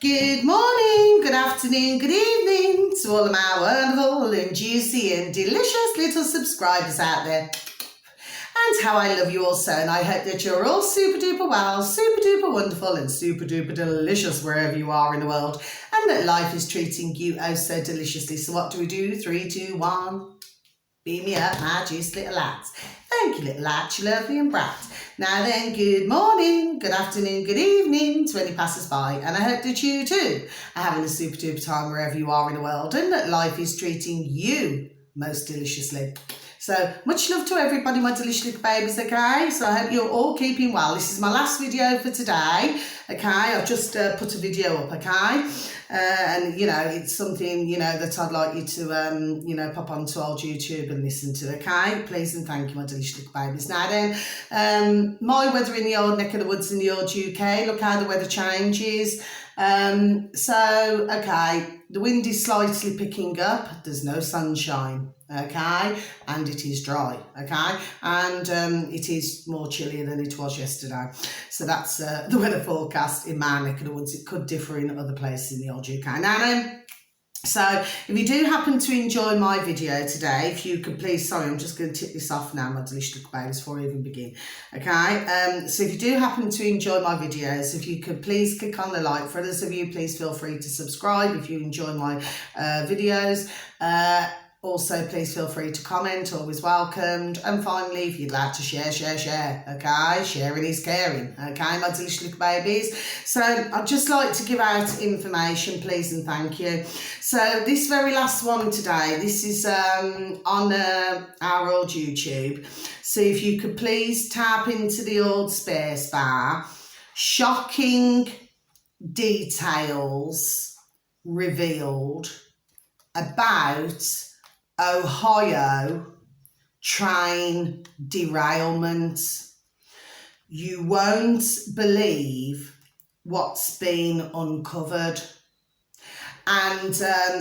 Good morning, good afternoon, good evening to all of my wonderful and juicy and delicious little subscribers out there. And how I love you all so, and I hope that you're all super duper well, super duper wonderful and super duper delicious wherever you are in the world, and that life is treating you oh so deliciously. So what do? 3, 2, 1. Beam me up, my juice little lads. Thank you, little lads, you lovely and bright. Now then, good morning, good afternoon, good evening to any passers-by, and I hope that you too are having a super duper time wherever you are in the world, and that life is treating you most deliciously. So much love to everybody, my delicious little babies, okay? So I hope you're all keeping well. This is my last video for today, okay? I've just put a video up, okay? And, you know, it's something, you know, that I'd like you to, you know, pop onto old YouTube and listen to, okay? Please and thank you, my delicious little babies. Now then, my weather in the old neck of the woods in the old UK, look how the weather changes. So, okay, the wind is slightly picking up. There's no sunshine, okay, and it is dry, okay, and it is more chillier than it was yesterday. So that's the weather forecast in my neck of the woods. It could differ in other places in the old UK. Now so if you do happen to enjoy my video today, if you could please, sorry, I'm just going to tip this off now, my delicious little babies, before I even begin, okay? So if you do happen to enjoy my videos, if you could please click on the like. For others of you, please feel free to subscribe if you enjoy my videos. Also, please feel free to comment, always welcomed. And finally, if you'd like to share, okay? Sharing is caring, okay, my delicious little babies? So I'd just like to give out information, please and thank you. So this very last one today, this is on our old YouTube. So if you could please tap into the old space bar, shocking details revealed about Ohio train derailment. You won't believe what's been uncovered. And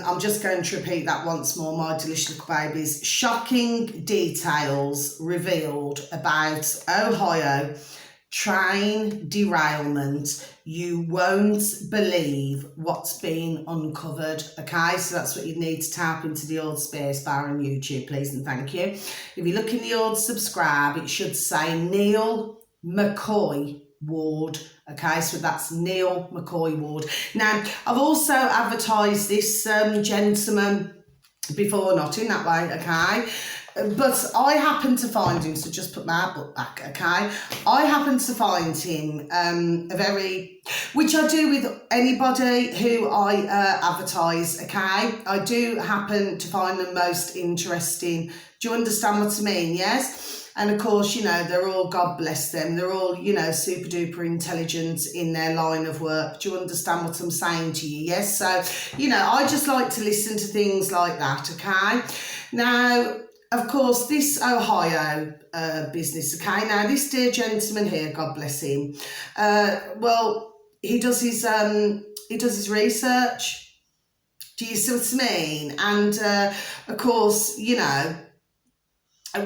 I'm just going to repeat that once more, my delicious little babies. Shocking details revealed about Ohio train derailment. You won't believe what's been uncovered, okay? So that's what you need to tap into the old space bar on YouTube, please and thank you. If you look in the old subscribe, it should say Neil McCoy Ward, okay? So that's Neil McCoy Ward. Now, I've also advertised this gentleman before, not in that way, okay? But I happened to find him, so just put my book back, okay? I happened to find him which I do with anybody who I advertise, okay? I do happen to find them most interesting. Do you understand what I mean? Yes? And of course, you know, they're all, God bless them, they're all, you know, super duper intelligent in their line of work. Do you understand what I'm saying to you? Yes? So, you know, I just like to listen to things like that, okay? Now, of course, this Ohio business, okay? Now, this dear gentleman here, God bless him, well, he does his research. Do you see what I mean? And, of course, you know,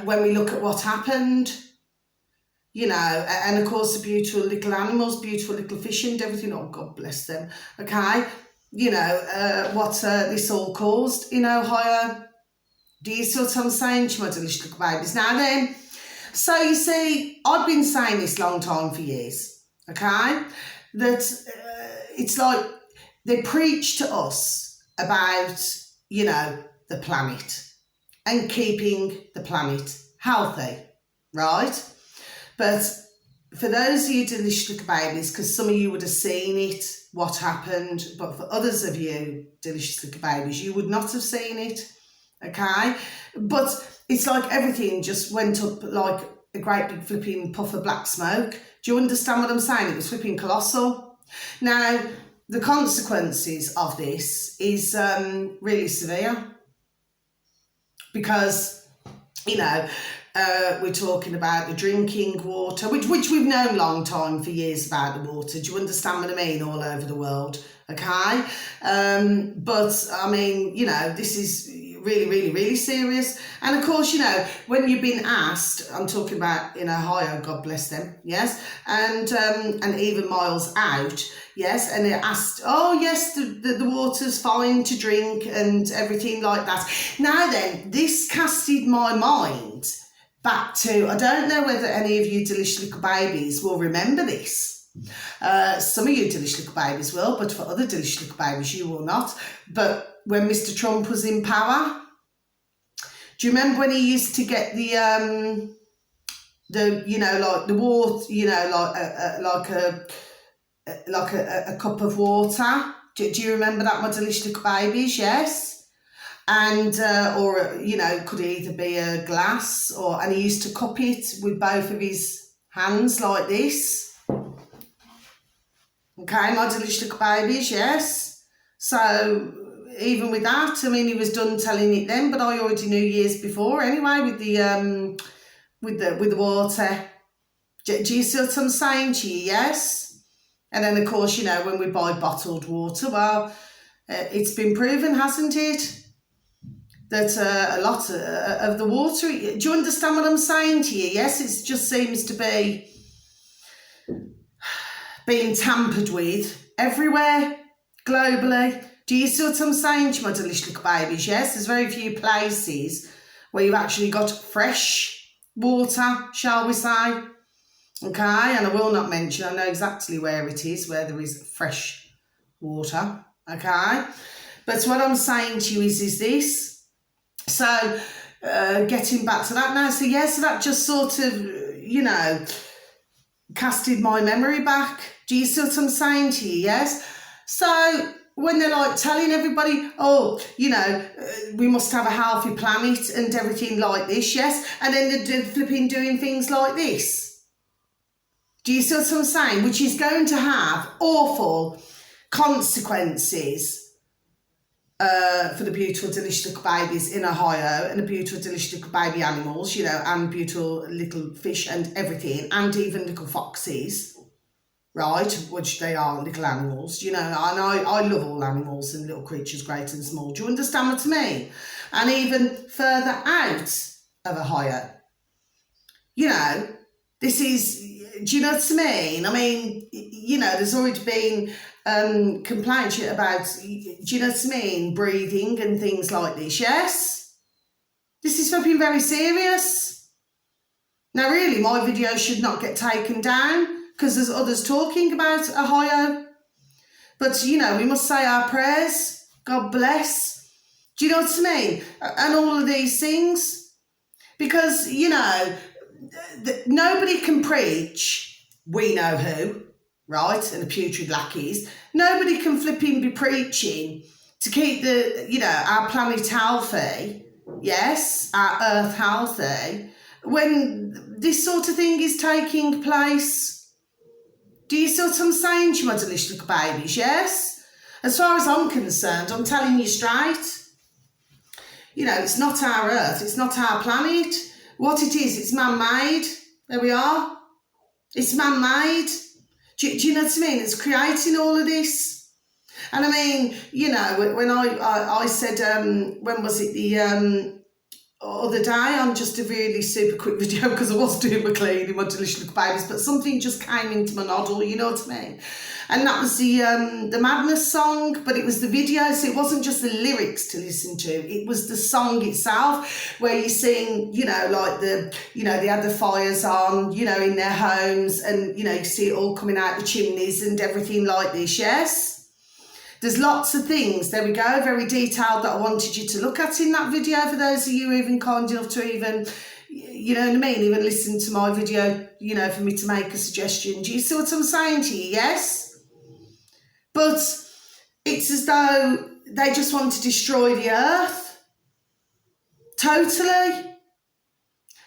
when we look at what happened, you know, and, of course, the beautiful little animals, beautiful little fish and everything, oh, God bless them, okay? You know, what this all caused in Ohio. Do you see what I'm saying to my delicious little babies? Now then, so you see, I've been saying this long time for years, okay? That it's like they preach to us about, you know, the planet and keeping the planet healthy, right? But for those of you delicious little babies, because some of you would have seen it, what happened, but for others of you delicious little babies, you would not have seen it. Okay, but it's like everything just went up like a great big flipping puff of black smoke. Do you understand what I'm saying? It was flipping colossal. Now, the consequences of this is really severe because, you know, we're talking about the drinking water, which we've known a long time for years about the water. Do you understand what I mean? All over the world, okay? But, I mean, you know, this is really, really, really serious. And of course, you know, when you've been asked, I'm talking about in Ohio, God bless them, yes, and even miles out, Yes, and it asked, oh yes, the water's fine to drink and everything like that. Now then, this casted my mind back to, I don't know whether any of you delicious little babies will remember this. Some of you delicious little babies will, but for other delicious little babies you will not. But when Mr. Trump was in power, do you remember when he used to get the you know, like the water, you know, like a cup of water? Do you remember that, my delicious little babies? Yes. And or you know, could either be a glass and he used to cup it with both of his hands like this. Okay, my delicious little babies, yes. So even with that, I mean, he was done telling it then, but I already knew years before anyway with the water. Do you see what I'm saying to you? Yes. And then of course, you know, when we buy bottled water, well, it's been proven, hasn't it, that a lot of the water, do you understand what I'm saying to you? Yes, it just seems to be being tampered with everywhere, globally. Do you see what I'm saying to my delicious little babies? Yes, there's very few places where you've actually got fresh water, shall we say. Okay, and I will not mention, I know exactly where it is, where there is fresh water. Okay, but what I'm saying to you is this. So, getting back to that now, so yes, so that just sort of, you know, casted my memory back. Do you see what I'm saying to you? Yes. So when they're like telling everybody, oh, you know, we must have a healthy planet and everything like this, yes, and then they're flipping doing things like this. Do you see what I'm saying? Which is going to have awful consequences for the beautiful, delicious little babies in Ohio and the beautiful, delicious little baby animals, you know, and beautiful little fish and everything, and even little foxes, right, which they are little animals, you know, and I love all animals and little creatures, great and small. Do you understand what I mean? And even further out of Ohio, you know, this is, do you know what I mean? I mean, you know, there's already been complaints about, do you know what I mean, breathing and things like this, yes? This is something very serious. Now, really, my video should not get taken down because there's others talking about Ohio. But, you know, we must say our prayers. God bless. Do you know what I mean? And all of these things. Because, you know, nobody can preach, we know who, right, and the putrid lackeys. Nobody can flipping be preaching to keep the, you know, our planet healthy, yes, our earth healthy, when this sort of thing is taking place. Do you see what I'm saying to you, my delicious little babies, yes? As far as I'm concerned, I'm telling you straight, you know, it's not our earth, it's not our planet. What it is, it's man-made. There we are. It's man-made. Do you know what I mean? It's creating all of this. And I mean, you know, when I said, when was it, the other day on just a really super quick video, because I was doing my cleaning, my delicious little babies, but something just came into my noddle, you know what I mean? And that was the Madness song, but it was the video, so it wasn't just the lyrics to listen to, it was the song itself, where you sing, you know, like you know, they had the fires on, you know, in their homes, and, you know, you see it all coming out the chimneys and everything like this, yes? There's lots of things, there we go, very detailed, that I wanted you to look at in that video, for those of you even kind enough to even, you know what I mean, even listen to my video, you know, for me to make a suggestion. Do you see what I'm saying to you? Yes? But it's as though they just want to destroy the earth. Totally.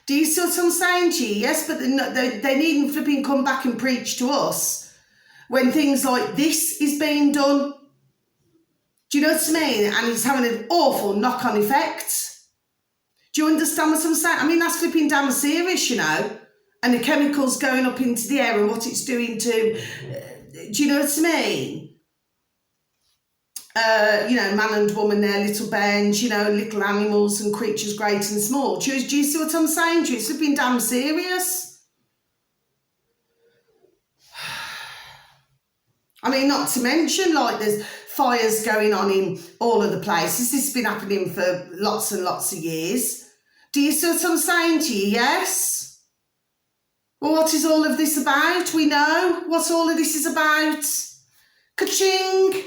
Do you see what I'm saying to you? Yes, but they needn't flipping come back and preach to us when things like this is being done. Do you know what I mean? And it's having an awful knock-on effect. Do you understand what I'm saying? I mean, that's flipping damn serious, you know, and the chemicals going up into the air and what it's doing to, do you know what I mean? You know, man and woman, their little bands, you know, little animals and creatures great and small. Do you see what I'm saying to you? It's flipping damn serious. I mean, not to mention, like, there's fires going on in all of the places. This has been happening for lots and lots of years. Do you see what I'm saying to you? Yes? Well, what is all of this about? We know what all of this is about. Ka-ching!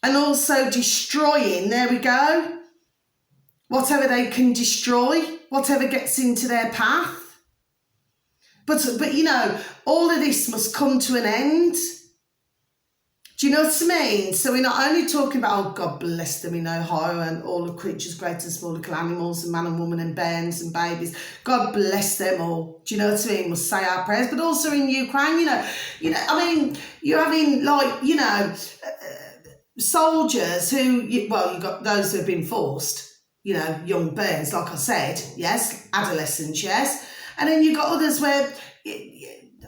And also destroying, there we go, whatever they can destroy, whatever gets into their path. But you know, all of this must come to an end. Do you know what I mean? So we're not only talking about, oh, God bless them, you know, how and all the creatures, great and small little animals, and man and woman and bairns and babies. God bless them all. Do you know what I mean? We'll say our prayers. But also in Ukraine, you know, I mean, you're having, like, you know, soldiers who, well, you've got those who have been forced, you know, young bairns, like I said, yes, adolescents, yes. And then you've got others where,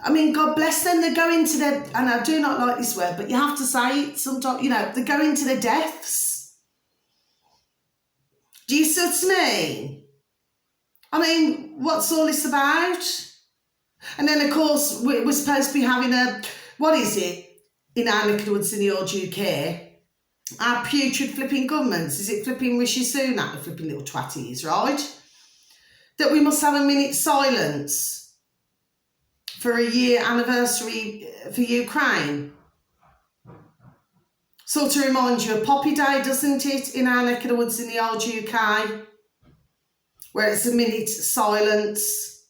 I mean, God bless them, they go into their, and I do not like this word, but you have to say it sometimes, you know, they go into their deaths. Do you see what I mean? I mean, what's all this about? And then, of course, we're supposed to be having a, what is it, in our neck of the woods in the old UK? Our putrid flipping governments. Is it flipping Rishi Sunak, the flipping little twat he is, right? That we must have a minute's silence for a year anniversary for Ukraine. Sort of reminds you of Poppy Day, doesn't it, in our neck of the woods in the old UK, where it's a minute's silence.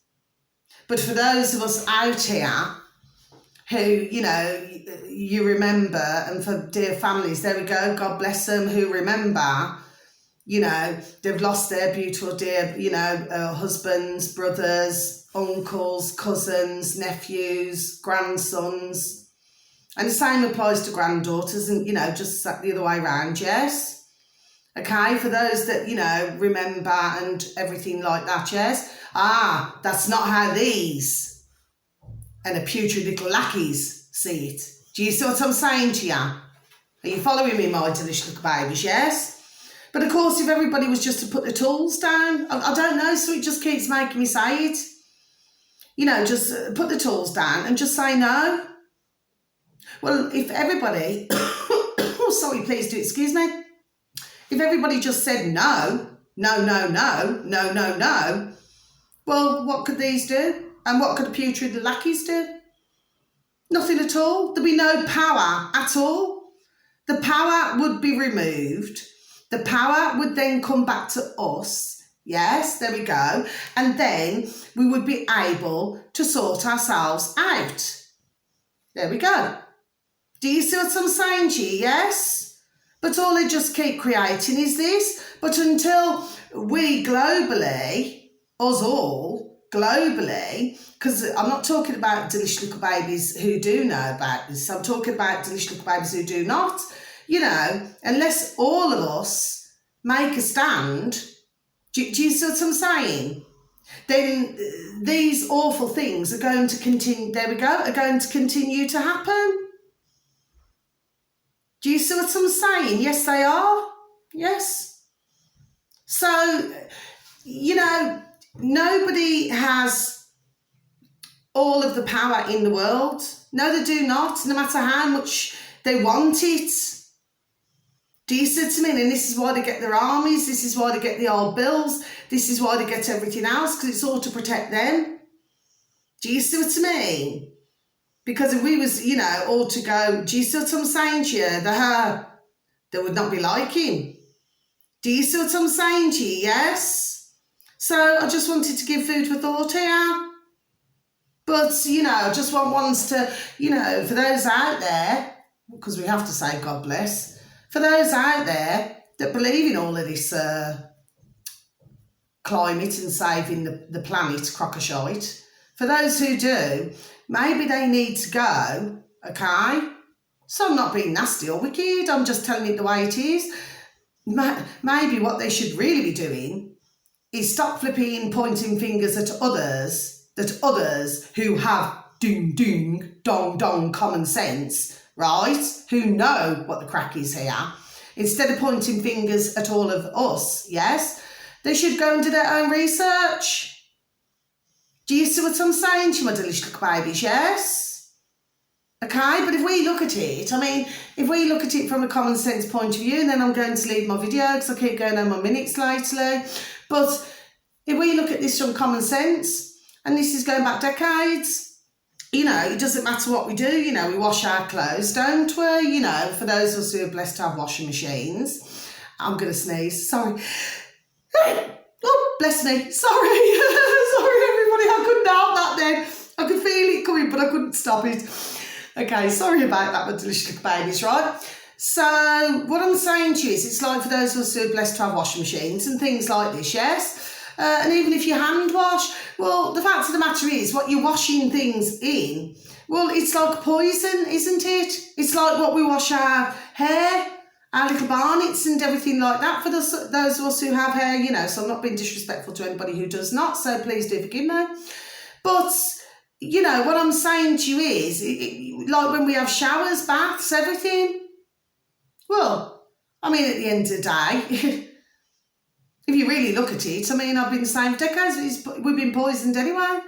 But for those of us out here who, you know, you remember, and for dear families, there we go, God bless them, who remember, you know, they've lost their beautiful dear, you know, husbands, brothers, uncles, cousins, nephews, grandsons. And the same applies to granddaughters and, you know, just the other way around, yes? Okay, for those that, you know, remember and everything like that, yes? Ah, that's not how these and the putrid little lackeys see it. Do you see what I'm saying to you? Are you following me, my delicious little babies, yes? But of course, if everybody was just to put the tools down, I don't know, so it just keeps making me say it. You know, just put the tools down and just say no. Well, if everybody, oh, sorry, please do excuse me. If everybody just said no, no, no, no, no, no, no, well, what could these do? And what could the putrid lackeys do? Nothing at all. There'd be no power at all. The power would be removed. The power would then come back to us. Yes, there we go. And then we would be able to sort ourselves out. There we go. Do you see what I'm saying to you? Yes? But all they just keep creating is this. But until we globally, us all, globally, because I'm not talking about delicious little babies who do know about this. I'm talking about delicious little babies who do not. You know, unless all of us make a stand, do you see what I'm saying? Then these awful things are going to continue, there we go, are going to continue to happen. Do you see what I'm saying? Yes, they are. Yes. So, you know, nobody has all of the power in the world. No, they do not, no matter how much they want it. Do you see what I mean? And this is why they get their armies, this is why they get the old bills, this is why they get everything else, because it's all to protect them. Do you see what I mean? Because if we was, you know, all to go, do you see what I'm saying to you? They would not be like him. Do you see what I'm saying to you? Yes? So I just wanted to give food for thought here. But, you know, I just want ones to, you know, for those out there, because we have to say God bless, for those out there that believe in all of this climate and saving the planet, crockashite, for those who do, maybe they need to go, okay? So I'm not being nasty or wicked, I'm just telling it the way it is. Maybe what they should really be doing is stop flipping, pointing fingers at others, that others who have ding, ding, dong, dong common sense, right, who know what the crack is here, instead of pointing fingers at all of us, yes, they should go and do their own research. Do you see what I'm saying to you, my delicious little babies, yes? Okay, but if we look at it, I mean, if we look at it from a common sense point of view, and then I'm going to leave my video because I keep going on my minutes lately, but if we look at this from common sense, and this is going back decades, you know, it doesn't matter what we do, you know, we wash our clothes, don't we? You know, for those of us who are blessed to have washing machines. I'm going to sneeze, sorry. Oh, bless me, sorry. Sorry, everybody, I couldn't help that then. I could feel it coming, but I couldn't stop it. Okay, sorry about that, my delicious little babies, right? So what I'm saying to you is it's like for those of us who are blessed to have washing machines and things like this, yes? And even if you hand wash, well, the fact of the matter is what you're washing things in, well, it's like poison, isn't it? It's like what we wash our hair, our little barnets and everything like that for those of us who have hair, you know, so I'm not being disrespectful to anybody who does not, so please do forgive me. But you know, what I'm saying to you is, like when we have showers, baths, everything, well, I mean, at the end of the day, if you really look at it, I mean, I've been the same for decades, we've been poisoned anyway.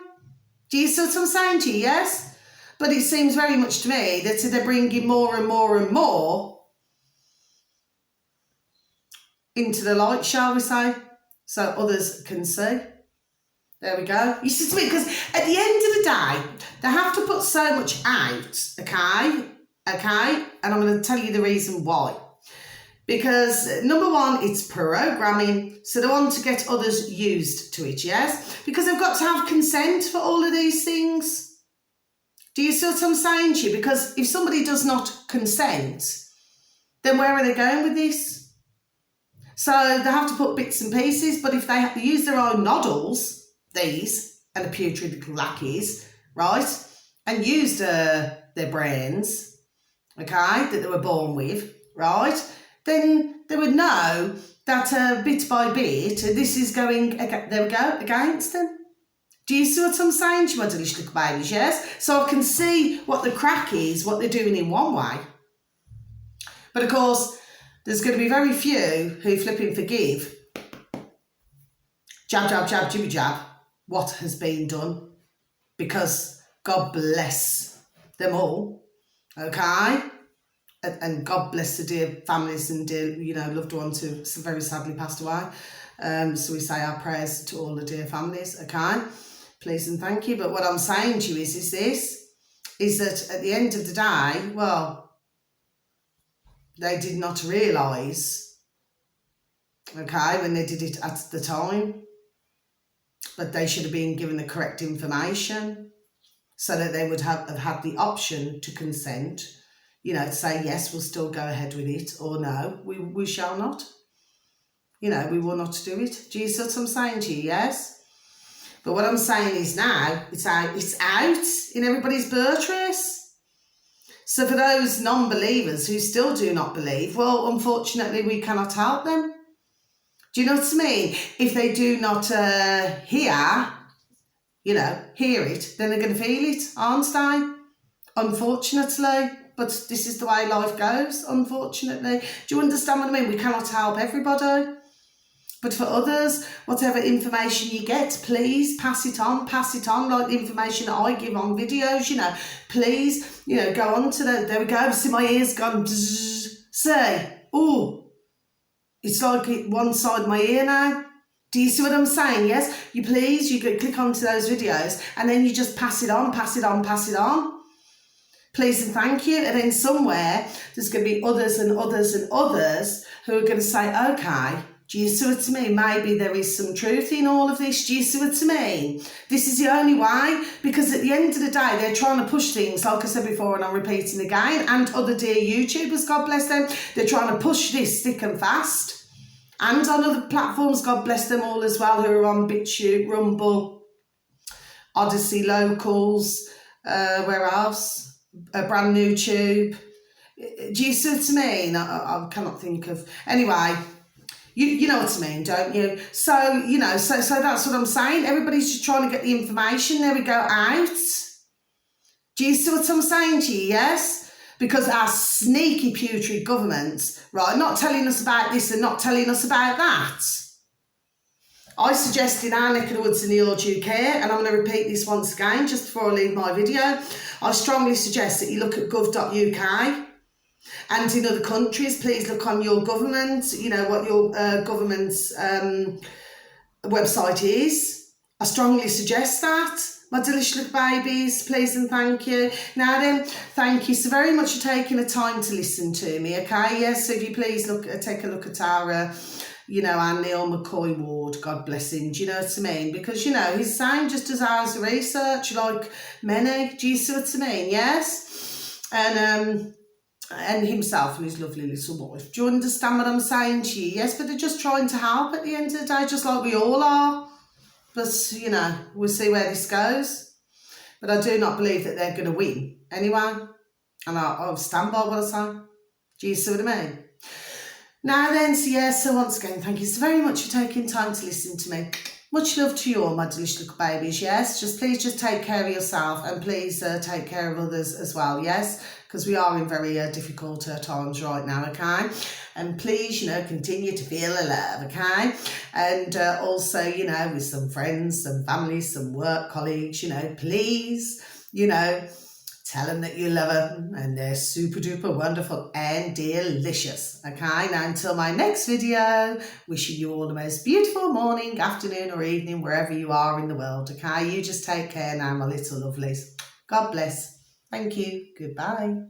Do you see what I'm saying to you? Yes? But it seems very much to me that they're bringing more and more and more into the light, shall we say, so others can see. There we go. You see to me, because at the end of the day, they have to put so much out, okay? And I'm going to tell you the reason why. Because, number one, it's programming, so they want to get others used to it, yes? Because they've got to have consent for all of these things. Do you see what I'm saying to you? Because if somebody does not consent, then where are they going with this? So they have to put bits and pieces, but if they use their own noddles, these and the putrid little lackeys, right, and used their brains, okay, that they were born with, right, then they would know that bit by bit this is going, there we go, against them. Do you see what I'm saying to you, my delicious little babies, yes? So I can see what the crack is, what they're doing in one way. But of course, there's going to be very few who flipping forgive, jab, jab, jab, jibby jab, what has been done, because God bless them all, okay? And God bless the dear families and dear, you know, loved ones who very sadly passed away. So we say our prayers to all the dear families, okay? Please and thank you. But what I'm saying to you is that at the end of the day, well, they did not realise, okay, when they did it at the time, but they should have been given the correct information so that they would have had the option to consent, you know, to say, yes, we'll still go ahead with it, or no, we shall not. You know, we will not do it. Do you see what I'm saying to you? Yes? But what I'm saying is now, it's out in everybody's birthrace. So for those non-believers who still do not believe, well, unfortunately, we cannot help them. Do you know what I mean? If they do not hear it, then they're going to feel it, aren't they? Unfortunately. But this is the way life goes, unfortunately. Do you understand what I mean? We cannot help everybody. But for others, whatever information you get, please pass it on, like the information that I give on videos, you know. Please, you know, go on to there we go, see my ears gone, say, oh, it's like one side of my ear now. Do you see what I'm saying? Yes, you could click onto those videos and then you just pass it on. Please and thank you. And then somewhere there's going to be others and others and others who are going to say, okay, do you see what I mean? Maybe there is some truth in all of this. Do you see what I mean? This is the only way, because at the end of the day, they're trying to push things, like I said before, and I'm repeating again, and other dear YouTubers, God bless them, they're trying to push this thick and fast. And on other platforms, God bless them all as well, who are on BitChute, Rumble, Odyssey, Locals, where else? Brand New Tube. Do you see what I mean? I cannot think of... Anyway... You know what I mean, don't you? So, you know, so that's what I'm saying. Everybody's just trying to get the information. There we go, out. Do you see what I'm saying to you, yes? Because our sneaky, putrid governments, right, not telling us about this and not telling us about that. I suggest in our neck of the woods in the Orchard Care, and I'm going to repeat this once again just before I leave my video, I strongly suggest that you look at gov.uk, and in other countries, please look on your government, you know, what your government's website is. I strongly suggest that. My delicious little babies, please and thank you. Now then, thank you so very much for taking the time to listen to me, okay? Yes, so if you please take a look at our, you know, our Neil McCoy Ward, God bless him, do you know what I mean? Because, you know, he's saying just as ours research, like many, do you see what I mean? Yes? And himself and his lovely little wife. Do you understand what I'm saying to you? Yes, but they're just trying to help at the end of the day, just like we all are. But, you know, we'll see where this goes. But I do not believe that they're going to win anyway. And I'll stand by what I say. Do you see what I mean? Now then, so yeah, so once again, thank you so very much for taking time to listen to me. Much love to you all, my delicious little babies, yes? Please just take care of yourself, and please take care of others as well, yes? Because we are in very difficult times right now, okay? And please, you know, continue to feel the love, okay? And also, you know, with some friends, some family, some work colleagues, you know, please, you know, tell them that you love them and they're super duper wonderful and delicious. Okay, now until my next video, wishing you all the most beautiful morning, afternoon or evening, wherever you are in the world. Okay, you just take care now, my little lovelies. God bless. Thank you. Goodbye.